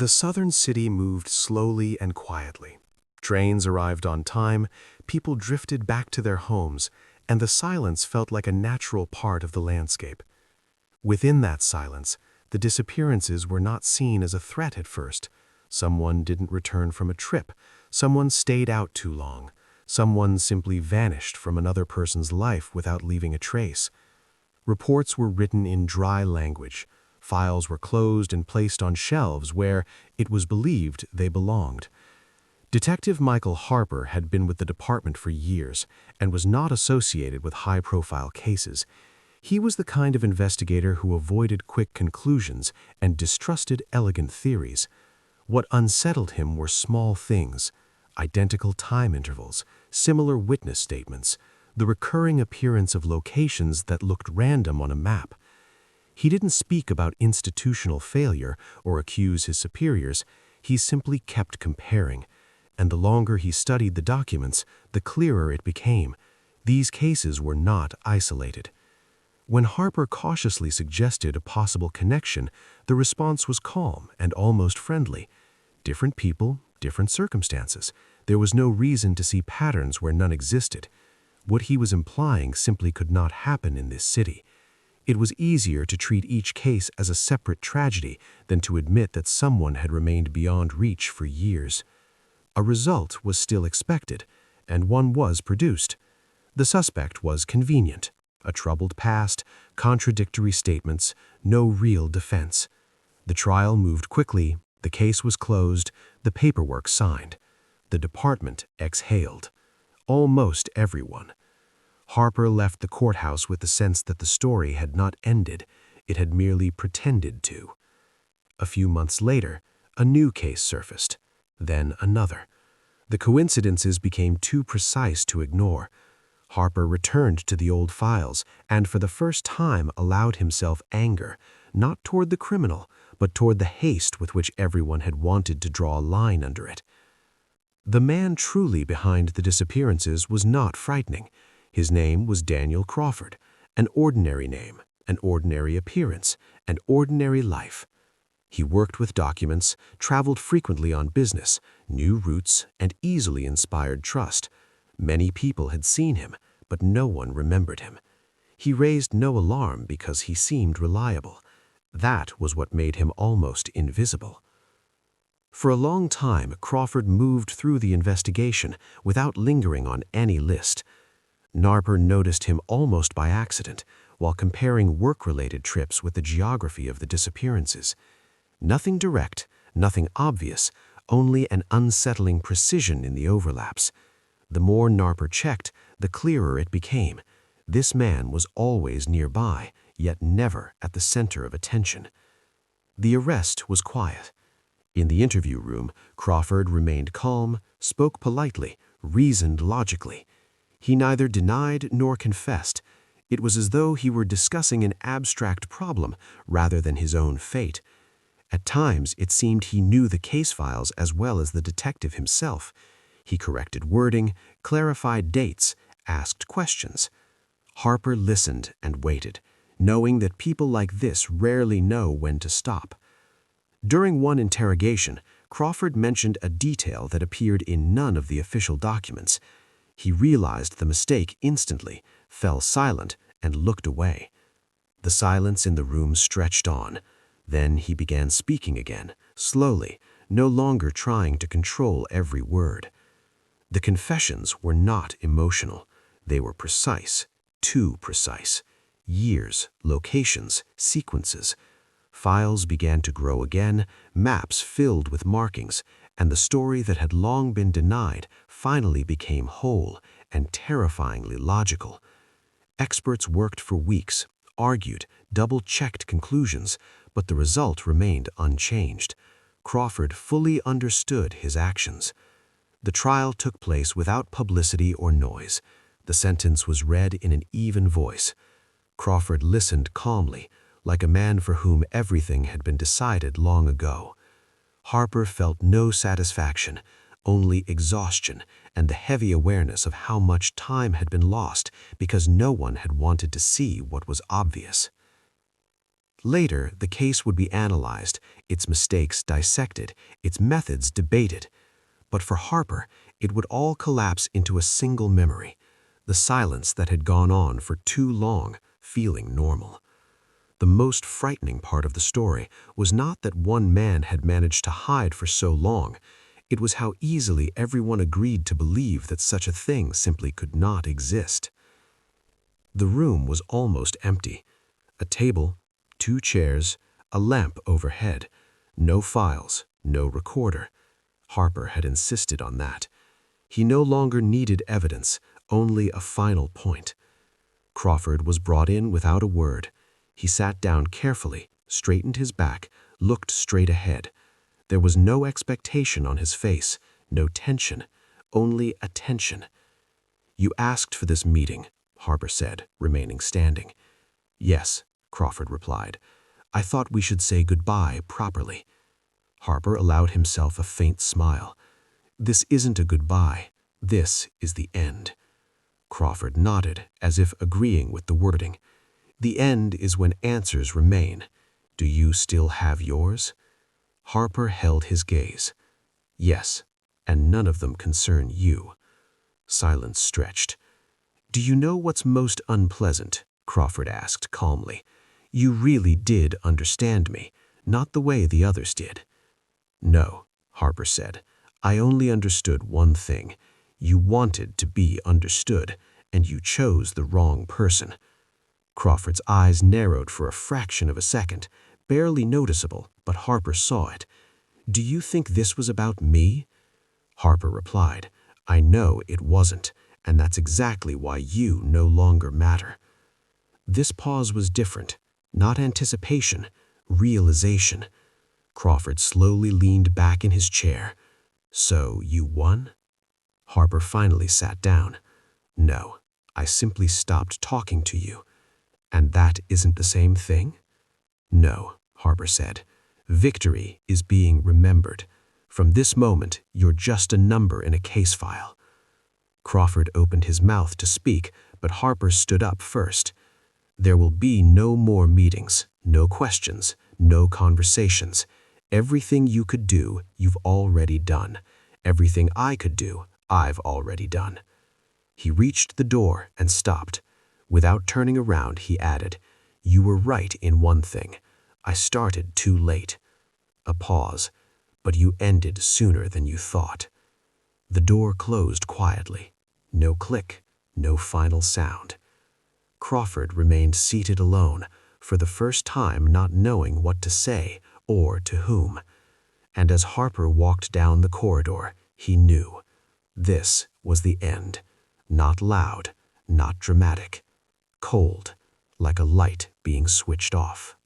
The southern city moved slowly and quietly. Trains arrived on time, people drifted back to their homes, and the silence felt like a natural part of the landscape. Within that silence, the disappearances were not seen as a threat at first. Someone didn't return from a trip, someone stayed out too long, someone simply vanished from another person's life without leaving a trace. Reports were written in dry language. Files were closed and placed on shelves where, it was believed, they belonged. Detective Michael Harper had been with the department for years and was not associated with high-profile cases. He was the kind of investigator who avoided quick conclusions and distrusted elegant theories. What unsettled him were small things: identical time intervals, similar witness statements, the recurring appearance of locations that looked random on a map. He didn't speak about institutional failure or accuse his superiors. He simply kept comparing. And the longer he studied the documents, the clearer it became. These cases were not isolated. When Harper cautiously suggested a possible connection, the response was calm and almost friendly. Different people, different circumstances. There was no reason to see patterns where none existed. What he was implying simply could not happen in this city. It was easier to treat each case as a separate tragedy than to admit that someone had remained beyond reach for years. A result was still expected, and one was produced. The suspect was convenient: a troubled past, contradictory statements, no real defense. The trial moved quickly, the case was closed, the paperwork signed. The department exhaled. Almost everyone. Harper left the courthouse with the sense that the story had not ended, it had merely pretended to. A few months later, a new case surfaced, then another. The coincidences became too precise to ignore. Harper returned to the old files and for the first time allowed himself anger, not toward the criminal, but toward the haste with which everyone had wanted to draw a line under it. The man truly behind the disappearances was not frightening. His name was Daniel Crawford, an ordinary name, an ordinary appearance, an ordinary life. He worked with documents, traveled frequently on business, knew routes, and easily inspired trust. Many people had seen him, but no one remembered him. He raised no alarm because he seemed reliable. That was what made him almost invisible. For a long time, Crawford moved through the investigation without lingering on any list. Harper noticed him almost by accident while comparing work-related trips with the geography of the disappearances. Nothing direct, nothing obvious, only an unsettling precision in the overlaps. The more Harper checked, the clearer it became. This man was always nearby, yet never at the center of attention. The arrest was quiet. In the interview room, Crawford remained calm, spoke politely, reasoned logically. He neither denied nor confessed. It was as though he were discussing an abstract problem rather than his own fate. At times, it seemed he knew the case files as well as the detective himself. He corrected wording, clarified dates, asked questions. Harper listened and waited, knowing that people like this rarely know when to stop. During one interrogation, Crawford mentioned a detail that appeared in none of the official documents. He realized the mistake instantly, fell silent, and looked away. The silence in the room stretched on. Then he began speaking again, slowly, no longer trying to control every word. The confessions were not emotional. They were precise, too precise. Years, locations, sequences. Files began to grow again, maps filled with markings, and the story that had long been denied finally became whole and terrifyingly logical. Experts worked for weeks, argued, double-checked conclusions, but the result remained unchanged. Crawford fully understood his actions. The trial took place without publicity or noise. The sentence was read in an even voice. Crawford listened calmly, like a man for whom everything had been decided long ago. Harper felt no satisfaction, only exhaustion and the heavy awareness of how much time had been lost because no one had wanted to see what was obvious. Later, the case would be analyzed, its mistakes dissected, its methods debated. But for Harper, it would all collapse into a single memory, the silence that had gone on for too long, feeling normal. The most frightening part of the story was not that one man had managed to hide for so long. It was how easily everyone agreed to believe that such a thing simply could not exist. The room was almost empty. A table, 2 chairs, a lamp overhead. No files, no recorder. Harper had insisted on that. He no longer needed evidence, only a final point. Crawford was brought in without a word. He sat down carefully, straightened his back, looked straight ahead. There was no expectation on his face, no tension, only attention. "You asked for this meeting," Harper said, remaining standing. "Yes," Crawford replied. "I thought we should say goodbye properly." Harper allowed himself a faint smile. "This isn't a goodbye. This is the end." Crawford nodded, as if agreeing with the wording. "The end is when answers remain. Do you still have yours?" Harper held his gaze. "Yes, and none of them concern you." Silence stretched. "Do you know what's most unpleasant?" Crawford asked calmly. "You really did understand me, not the way the others did." "No," Harper said. "I only understood one thing. You wanted to be understood, and you chose the wrong person." Crawford's eyes narrowed for a fraction of a second, barely noticeable, but Harper saw it. "Do you think this was about me?" Harper replied, "I know it wasn't, and that's exactly why you no longer matter." This pause was different, not anticipation, realization. Crawford slowly leaned back in his chair. "So you won?" Harper finally sat down. "No, I simply stopped talking to you." "And that isn't the same thing?" "No," Harper said. "Victory is being remembered. From this moment, you're just a number in a case file." Crawford opened his mouth to speak, but Harper stood up first. "There will be no more meetings, no questions, no conversations. Everything you could do, you've already done. Everything I could do, I've already done." He reached the door and stopped. Without turning around, he added, "You were right in one thing. I started too late." A pause, "But you ended sooner than you thought." The door closed quietly. No click, no final sound. Crawford remained seated alone, for the first time not knowing what to say or to whom. And as Harper walked down the corridor, he knew. This was the end. Not loud, not dramatic. Cold, like a light being switched off.